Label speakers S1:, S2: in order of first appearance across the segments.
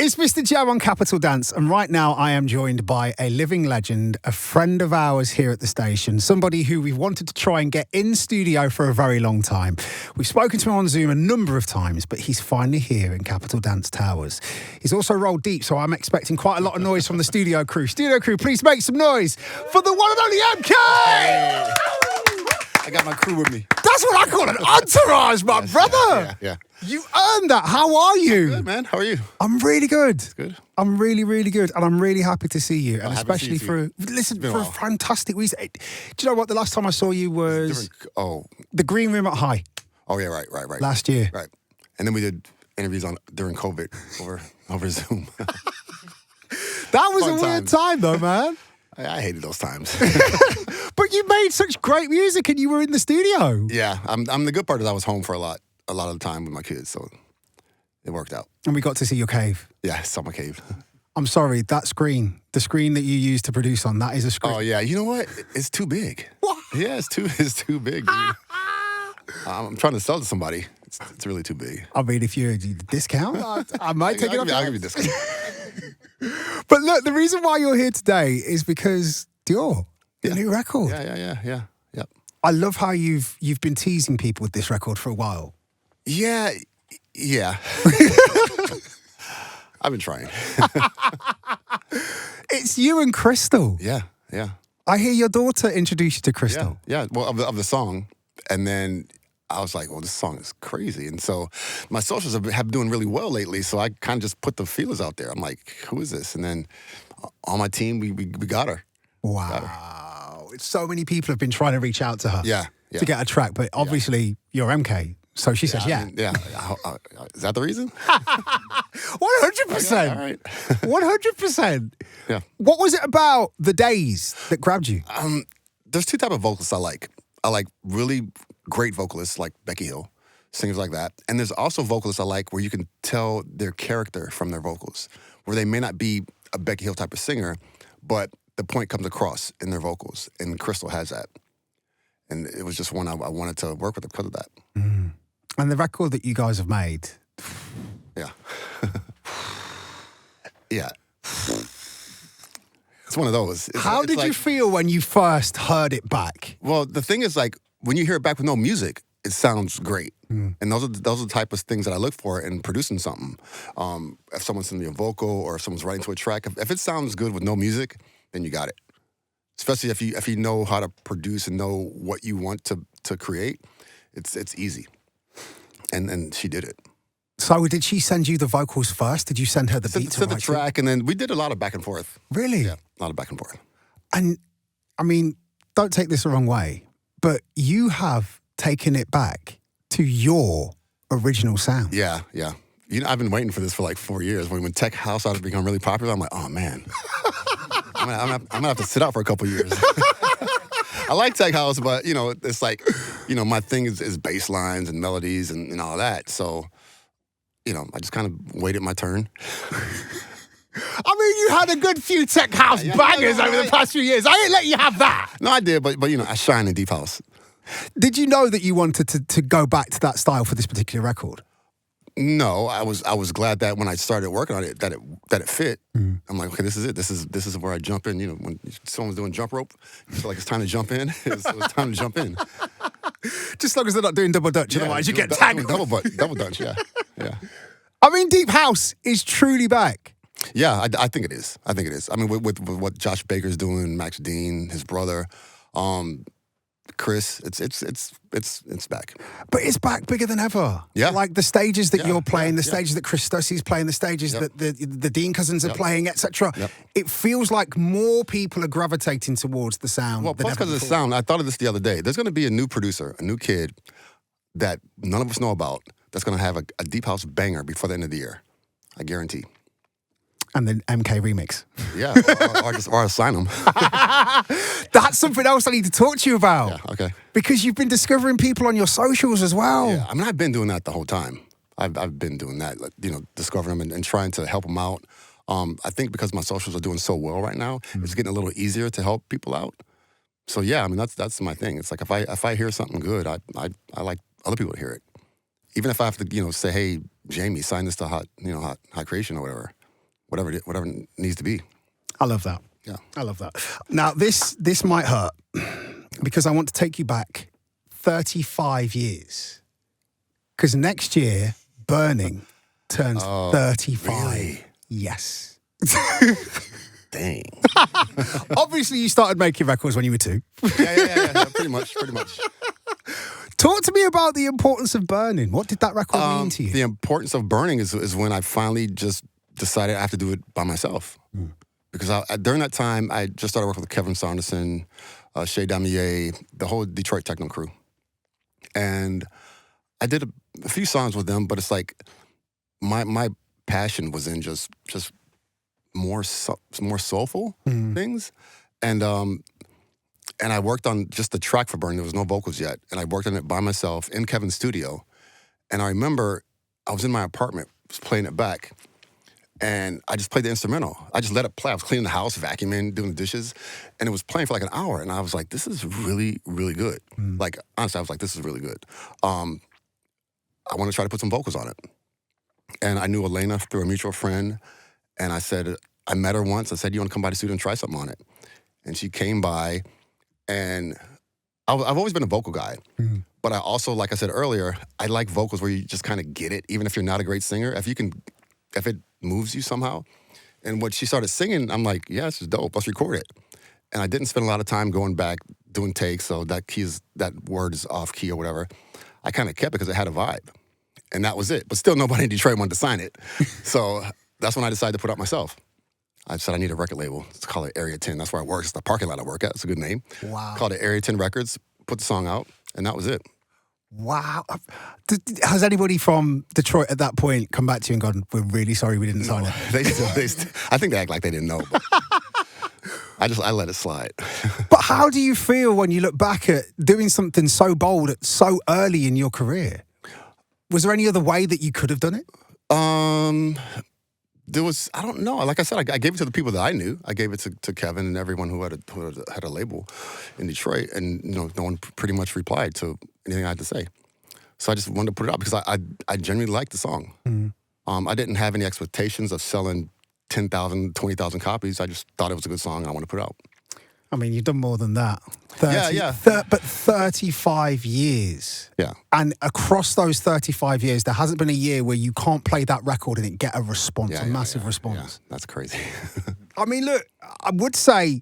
S1: It's MistaJam on Capital Dance, and right now I am joined by a living legend, a friend of ours here at the station, somebody who we've wanted to try and get in studio for a very long time. We've spoken to him on Zoom a number of times, but he's finally here in Capital Dance Towers. He's also rolled deep, so I'm expecting quite a lot of noise from the studio crew. Studio crew, please make some noise for the one and only MK!
S2: Hey. I got my crew with me.
S1: That's what I call an entourage, my brother!
S2: Yeah.
S1: You earned that. How are you?
S2: Good, man. How are you?
S1: I'm really good.
S2: Good.
S1: I'm really, really good. And I'm really happy to see you. And
S2: happy to see
S1: especially
S2: you too.
S1: for a fantastic reason. Do you know what? The last time I saw you was the green room at High.
S2: Oh, yeah, right.
S1: Last year.
S2: Right. And then we did interviews during COVID over Zoom.
S1: That was
S2: Fun
S1: a weird time though, man.
S2: I hated those times.
S1: But you made such great music and you were in the studio.
S2: Yeah. I'm the good part is I was home for a lot of the time with my kids, so it worked out.
S1: And we got to see your cave.
S2: Yeah, I saw my cave.
S1: I'm sorry, that screen, the screen that you used to produce on, that is a screen.
S2: Oh, yeah. You know what? It's too big.
S1: What?
S2: Yeah, it's too big, dude. I'm trying to sell it to somebody. It's really too big.
S1: I mean, if you discount, I might take it off.
S2: I'll give you a discount.
S1: But look, the reason why you're here today is because Dior, the new record.
S2: Yeah.
S1: I love how you've been teasing people with this record for a while.
S2: Yeah. I've been trying.
S1: It's you and Chrystal.
S2: Yeah.
S1: I hear your daughter introduced you to Chrystal.
S2: Yeah. Well, of the song, and then I was like, well, this song is crazy. And so my socials have been doing really well lately, so I kind of just put the feelers out there. I'm like, who is this? And then on my team, we got her.
S1: Wow.
S2: Got her.
S1: So many people have been trying to reach out to her
S2: Yeah.
S1: to get a track, but obviously you're MK, so she says yeah.
S2: I mean, is that the reason?
S1: 100%.
S2: All right.
S1: 100%.
S2: Yeah.
S1: What was it about the days that grabbed you?
S2: There's two type of vocalists I like. I like really great vocalists like Becky Hill, singers like that. And there's also vocalists I like where you can tell their character from their vocals, where they may not be a Becky Hill type of singer, but the point comes across in their vocals. And Chrystal has that. And it was just one I wanted to work with because of that.
S1: Mm. And the record that you guys have made.
S2: Yeah. Yeah. It's one of those.
S1: How did you feel when you first heard it back?
S2: Well, the thing is, like, when you hear it back with no music, it sounds great. And those are the type of things that I look for in producing something. If someone's sending me a vocal or if someone's writing to a track, if it sounds good with no music, then you got it. Especially if you know how to produce and know what you want to create, it's easy. And she did it.
S1: So did she send you the vocals first? Did you send her the beat to
S2: the track, and then we did a lot of back and forth.
S1: Really?
S2: Yeah, a lot of back and forth.
S1: And, I mean, don't take this the wrong way, but you have taken it back to your original sound.
S2: Yeah. You know, I've been waiting for this for like 4 years. When tech house started to become really popular, I'm like, oh, man. I'm gonna have to sit out for a couple years. I like tech house, but, you know, it's like, you know, my thing is bass lines and melodies and all that. So, you know, I just kind of waited my turn.
S1: I mean, you had a good few tech house bangers over the past few years. I didn't let you have that.
S2: No, I did, but you know, I shine in deep house.
S1: Did you know that you wanted to go back to that style for this particular record?
S2: No, I was glad that when I started working on it, that it fit. I'm like, okay, this is it. This is where I jump in. You know, when someone's doing jump rope, you feel like it's time to jump in. It was time to jump in.
S1: Just as long as they're not doing double dutch, otherwise you get tagged.
S2: Double dutch, yeah.
S1: I mean, deep house is truly back.
S2: Yeah, I think it is. I mean, with what Josh Baker's doing, Max Dean, his brother, Chris, it's back.
S1: But it's back bigger than ever.
S2: Yeah.
S1: Like the stages that you're playing, the stages that Chris Stussey's playing, the stages that the Dean cousins are playing, etc. It feels like more people are gravitating towards the sound.
S2: Well, plus because of the sound, I thought of this the other day. There's going to be a new producer, a new kid that none of us know about that's going to have a deep house banger before the end of the year. I guarantee.
S1: And the MK remix.
S2: Yeah, or I'll sign them.
S1: That's something else I need to talk to you about.
S2: Yeah, okay.
S1: Because you've been discovering people on your socials as well.
S2: Yeah, I mean, I've been doing that the whole time. I've been doing that, like, you know, discovering them and trying to help them out. I think because my socials are doing so well right now, it's getting a little easier to help people out. So yeah, I mean, that's my thing. It's like if I hear something good, I like other people to hear it. Even if I have to, you know, say, hey, Jamie, sign this to Hot Creation or whatever. whatever it needs to be.
S1: I love that.
S2: Yeah.
S1: I love that. Now, this might hurt because I want to take you back 35 years. Because next year, Burning turns 35.
S2: Really?
S1: Yes.
S2: Dang.
S1: Obviously, you started making records when you were 2.
S2: Yeah. Pretty much.
S1: Talk to me about the importance of Burning. What did that record mean to you?
S2: The importance of Burning is when I finally just decided I have to do it by myself. Because during that time, I just started working with Kevin Saunderson, Shay Damier, the whole Detroit techno crew. And I did a few songs with them, but it's like my passion was in just more soulful things. And I worked on just the track for Burning. There was no vocals yet. And I worked on it by myself in Kevin's studio. And I remember I was in my apartment, was playing it back. And I just played the instrumental. I just let it play. I was cleaning the house, vacuuming, doing the dishes. And it was playing for like an hour. And I was like, this is really, really good. Like, honestly, I was like, this is really good. I want to try to put some vocals on it. And I knew Elena through a mutual friend. And I met her once. I said, you want to come by the studio and try something on it? And she came by. And I've always been a vocal guy. But I also, like I said earlier, I like vocals where you just kind of get it, even if you're not a great singer. If it moves you somehow. And when she started singing, I'm like, yeah, this is dope. Let's record it. And I didn't spend a lot of time going back, doing takes, so that word is off key or whatever. I kind of kept it because it had a vibe. And that was it. But still, nobody in Detroit wanted to sign it. So that's when I decided to put it out myself. I said I need a record label. Let's call it Area 10. That's where I work. It's the parking lot I work at. It's a good name.
S1: Wow.
S2: Called it Area 10 Records. Put the song out, and that was it.
S1: Wow. Has anybody from Detroit at that point come back to you and gone, we're really sorry we didn't sign it?
S2: I think they act like they didn't know. But I let it slide.
S1: But how do you feel when you look back at doing something so bold so early in your career? Was there any other way that you could have done it?
S2: I don't know. Like I said, I gave it to the people that I knew. I gave it to Kevin and everyone who had a label in Detroit, and no one pretty much replied to anything I had to say. So I just wanted to put it out because I genuinely liked the song. I didn't have any expectations of selling 10,000, 20,000 copies. I just thought it was a good song and I wanted to put it out.
S1: I mean, you've done more than that. But 35 years.
S2: Yeah.
S1: And across those 35 years, there hasn't been a year where you can't play that record and it get a response, a massive response.
S2: Yeah. That's crazy.
S1: I mean, look, I would say,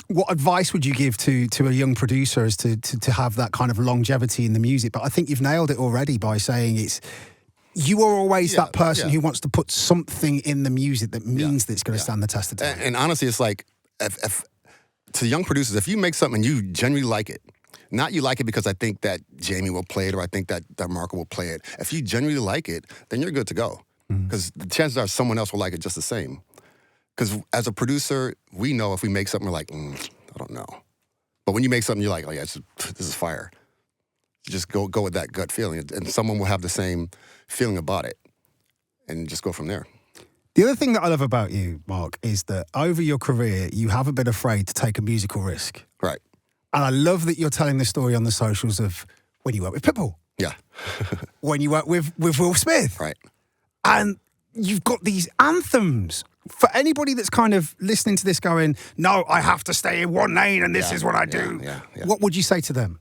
S1: what advice would you give to a young producer as to have that kind of longevity in the music? But I think you've nailed it already by saying you are always that person who wants to put something in the music that means that it's going to stand the test of time.
S2: And honestly, it's like, if to young producers, if you make something and you genuinely like it, not you like it because I think that Jamie will play it or I think that Marco will play it. If you genuinely like it, then you're good to go. Because the chances are someone else will like it just the same. Because as a producer, we know if we make something, we're like, I don't know. But when you make something, you're like, oh yeah, this is fire. You just go with that gut feeling. And someone will have the same feeling about it. And just go from there.
S1: The other thing that I love about you, Mark, is that over your career, you haven't been afraid to take a musical risk.
S2: Right.
S1: And I love that you're telling the story on the socials of when you work with Pitbull.
S2: Yeah.
S1: When you work with Will Smith.
S2: Right.
S1: And you've got these anthems. For anybody that's kind of listening to this going, no, I have to stay in one lane and this is what I do.
S2: Yeah.
S1: What would you say to them?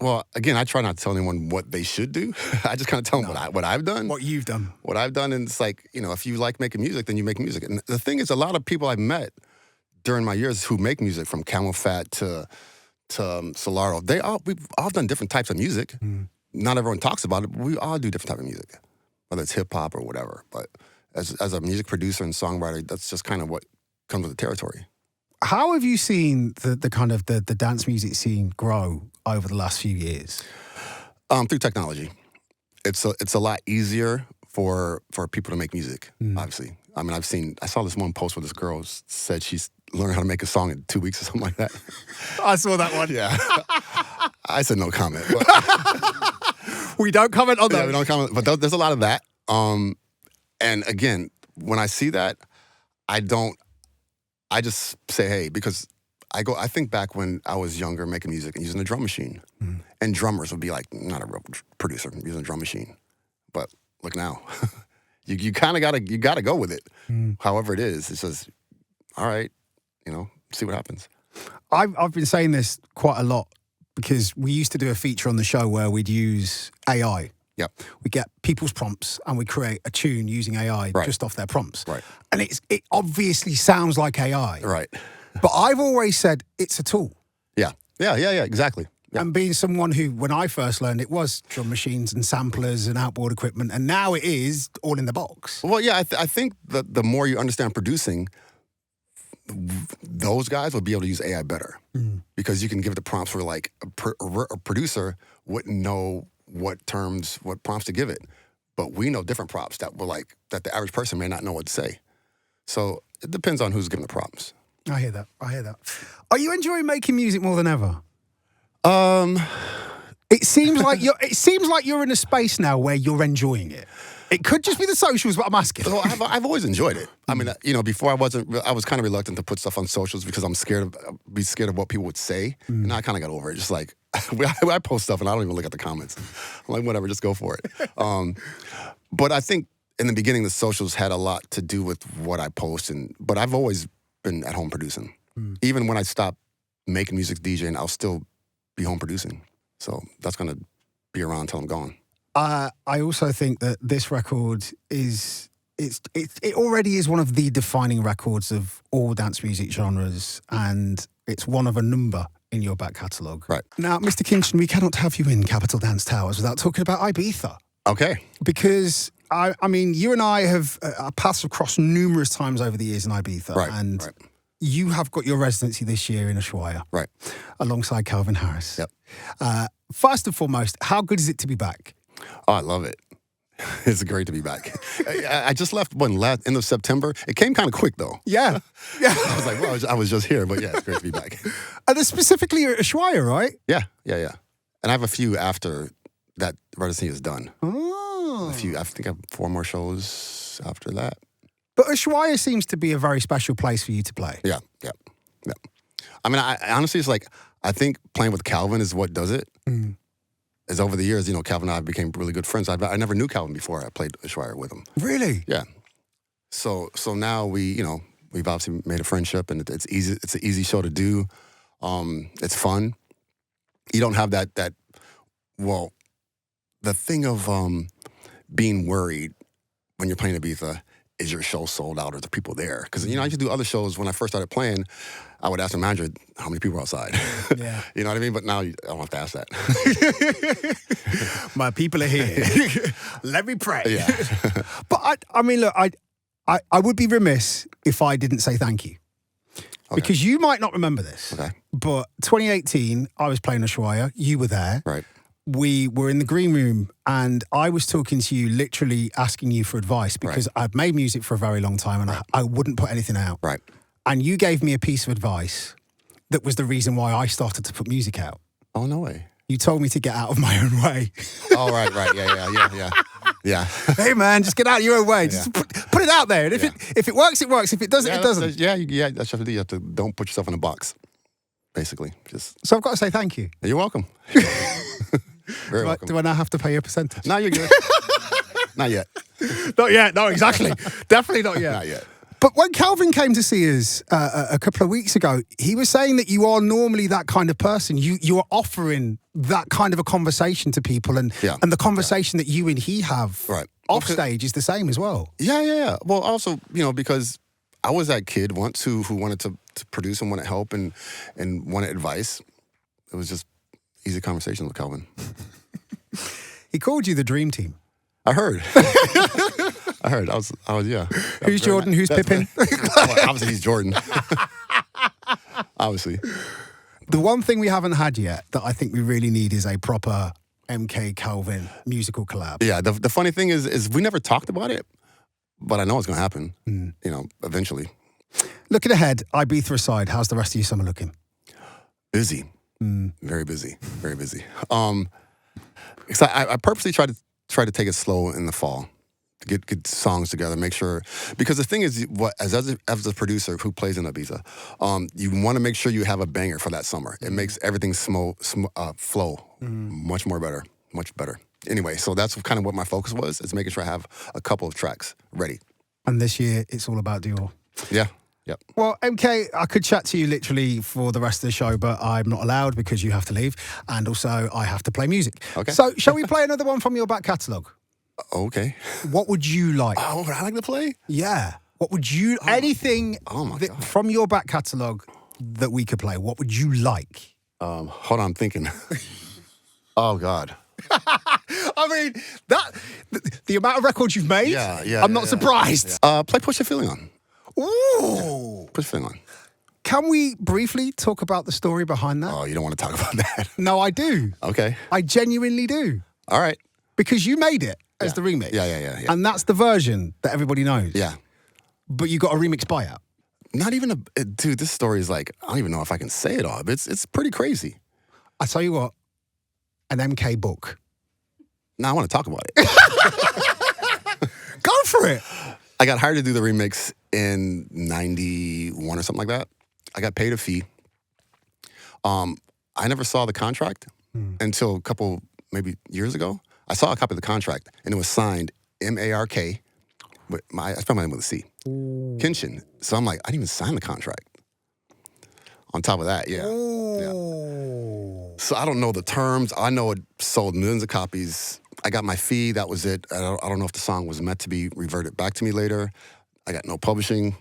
S2: Well, again, I try not to tell anyone what they should do. I just kind of tell them what I've done.
S1: What you've done.
S2: What I've done, and it's like, if you like making music, then you make music. And the thing is, a lot of people I've met during my years who make music, from Camel Fat to Solaro, we've all done different types of music. Not everyone talks about it, but we all do different type of music, whether it's hip hop or whatever. But as a music producer and songwriter, that's just kind of what comes with the territory.
S1: How have you seen the kind of the dance music scene grow over the last few years?
S2: Through technology. It's a lot easier for people to make music, obviously. I mean, I saw this one post where this girl said she's learning how to make a song in 2 weeks or something like that.
S1: I saw that one.
S2: Yeah. I said no comment. But
S1: we don't comment on that.
S2: Yeah, we don't comment. But there's a lot of that. And again, when I see that, I just say, hey, because I think back when I was younger making music and using a drum machine. And drummers would be like, not a real producer, I'm using a drum machine. But look now, you kind of gotta go with it. However it is, it's just all right. See what happens.
S1: I've been saying this quite a lot because we used to do a feature on the show where we'd use AI.
S2: Yep.
S1: We get people's prompts and we create a tune using AI just off their prompts.
S2: Right.
S1: And it obviously sounds like AI.
S2: Right.
S1: But I've always said it's a tool.
S2: Yeah, exactly. Yeah.
S1: And being someone who, when I first learned, it was drum machines and samplers and outboard equipment, and now it is all in the box.
S2: Well, yeah, I think the more you understand producing, those guys will be able to use AI better because you can give the prompts where like a producer wouldn't know what prompts to give it, but we know different prompts that the average person may not know what to say. So it depends on who's giving the prompts.
S1: I hear that. Are you enjoying making music more than ever? It seems like you're in a space now where you're enjoying it. It could just be the socials, but I'm asking.
S2: Well, I've always enjoyed it. I mean, before I was kind of reluctant to put stuff on socials because I'm scared of what people would say. And now I kind of got over it. Just like I post stuff and I don't even look at the comments. I'm like, whatever, just go for it. But I think in the beginning, the socials had a lot to do with what I post, but I've always been at home producing. Even when I stopped making music DJing, I'll still be home producing. So that's gonna be around until I'm gone.
S1: I also think that this record it already is one of the defining records of all dance music genres, and it's one of a number in your back catalogue.
S2: Right.
S1: Now, Mr. Kinchin, we cannot have you in Capital Dance Towers without talking about Ibiza.
S2: Okay.
S1: Because, I mean, you and I have our paths have crossed numerous times over the years in Ibiza.
S2: Right.
S1: And you have got your residency this year in Ushuaia.
S2: Right.
S1: Alongside Calvin Harris.
S2: Yep.
S1: First and foremost, how good is it to be back?
S2: Oh, I love it. It's great to be back. I just left end of September. It came kind of quick though.
S1: Yeah.
S2: I was like, well, I was just here, but yeah, it's great to be back.
S1: And then specifically at Ushuaia, right?
S2: Yeah. And I have a few after that residency is done.
S1: Oh.
S2: I think I have 4 more shows after that.
S1: But Ushuaia seems to be a very special place for you to play.
S2: Yeah. I mean, I honestly, it's like, I think playing with Calvin is what does it. As over the years, Calvin and I became really good friends. I never knew Calvin before I played Ushuaia with him.
S1: Really?
S2: Yeah. So now we've obviously made a friendship, and it's easy. It's an easy show to do. It's fun. You don't have that. Well, the thing of being worried when you're playing Ibiza is your show sold out or the people there? Because I used to do other shows when I first started playing. I would ask the manager how many people are outside.
S1: Yeah.
S2: You know what I mean? But now I don't have to ask that.
S1: My people are here. Let me pray.
S2: Yeah.
S1: But I mean, look, I would be remiss if I didn't say thank you. Okay. Because you might not remember this.
S2: Okay.
S1: But 2018, I was playing Ushuaia. You were there.
S2: Right.
S1: We were in the green room and I was talking to you, literally asking you for advice because I've made music for a very long time and I wouldn't put anything out.
S2: Right.
S1: And you gave me a piece of advice that was the reason why I started to put music out.
S2: Oh, no way.
S1: You told me to get out of my own way.
S2: Oh, right. Yeah.
S1: Hey, man, just get out of your own way. Just put it out there. And if it works, it works. If it doesn't, it doesn't.
S2: Yeah, that's what you have to don't put yourself in a box, basically.
S1: So I've got to say thank you.
S2: You're welcome. Very welcome.
S1: Do I now have to pay you a percentage?
S2: No, you're good. Not yet.
S1: Not yet. No, exactly. Definitely not yet.
S2: Not yet.
S1: But when Calvin came to see us a couple of weeks ago, he was saying that you are normally that kind of person. You are offering that kind of a conversation to people, and the conversation that you and he have off stage is the same as well.
S2: Yeah. Well, also, because I was that kid once who wanted to produce and wanted help and wanted advice. It was just easy conversation with Calvin.
S1: He called you the dream team.
S2: I heard. I was yeah.
S1: Who's Jordan? Who's Pippin?
S2: Well, obviously, he's Jordan. Obviously.
S1: The one thing we haven't had yet that I think we really need is a proper MK Calvin musical collab.
S2: Yeah. The funny thing is we never talked about it, but I know it's going to happen. Eventually.
S1: Looking ahead, Ibiza aside, how's the rest of your summer looking?
S2: Busy. Very busy. Very busy. So I purposely try to take it slow in the fall. Get songs together, make sure, because the thing is, as a producer who plays in Ibiza, you want to make sure you have a banger for that summer. It makes everything flow much better. anyway, so that's kind of what my focus was, is making sure I have a couple of tracks ready.
S1: And this year, it's all about Dior.
S2: Yeah. Yep.
S1: Well, MK, I could chat to you literally for the rest of the show, but I'm not allowed because you have to leave. And also, I have to play music.
S2: Okay.
S1: So, shall we play another one from your back catalogue?
S2: Okay.
S1: What would you like?
S2: Oh, would I like to play?
S1: Yeah. What would you, anything
S2: my God.
S1: from your back catalogue that we could play, what would you like?
S2: Hold on, I'm thinking. Oh, God.
S1: I mean, the amount of records you've made, I'm not surprised.
S2: Play Push the Feeling On.
S1: Ooh.
S2: Push the Feeling On.
S1: Can we briefly talk about the story behind that?
S2: Oh, you don't want to talk about that?
S1: No, I do.
S2: Okay.
S1: I genuinely do.
S2: All right.
S1: Because you made it as the remix.
S2: Yeah.
S1: And that's the version that everybody knows.
S2: Yeah.
S1: But you got a remix buyout.
S2: Not even dude, this story is like, I don't even know if I can say it all, but it's pretty crazy.
S1: I tell you what, an MK book.
S2: Now I want to talk about it.
S1: Go for it.
S2: I got hired to do the remix in 91 or something like that. I got paid a fee. I never saw the contract until a couple, maybe years ago. I saw a copy of the contract, and it was signed M-A-R-K. But I spelled my name with a C. Ooh. Kenshin. So I'm like, I didn't even sign the contract. On top of that, yeah. So I don't know the terms. I know it sold millions of copies. I got my fee. That was it. I don't know if the song was meant to be reverted back to me later. I got no publishing,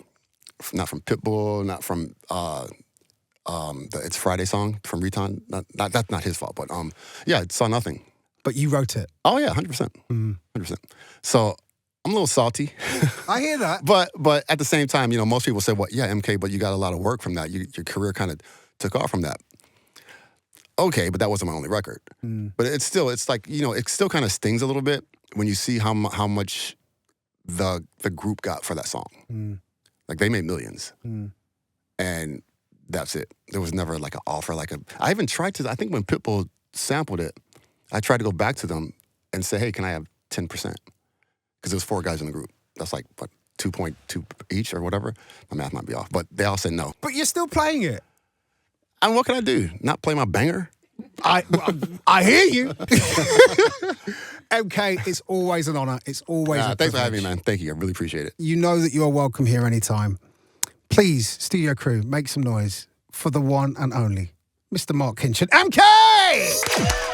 S2: not from Pitbull, not from the It's Friday song from Riton. That's not his fault, but yeah, I saw nothing.
S1: But you wrote it.
S2: Oh yeah, 100%. 100%. So I'm a little salty.
S1: I hear that.
S2: But at the same time, you know, most people say, well, yeah, MK, but you got a lot of work from that. Your career kind of took off from that. Okay, but that wasn't my only record. But it's like, you know, it still kind of stings a little bit when you see how much the group got for that song. Like, they made millions. And that's it. There was never like an offer, I even tried to, I think when Pitbull sampled it, I tried to go back to them and say, hey, can I have 10%? Because there was 4 guys in the group. That's like, what, 2.2 each or whatever? My math might be off. But they all said no.
S1: But you're still playing it.
S2: And what can I do? Not play my banger?
S1: I hear you. MK, it's always an honor. It's always a
S2: thanks for having
S1: privilege.
S2: me, man. Thank you. I really appreciate it.
S1: You know that you are welcome here anytime. Please, studio crew, make some noise for the one and only Mr. Mark Kinchin. MK!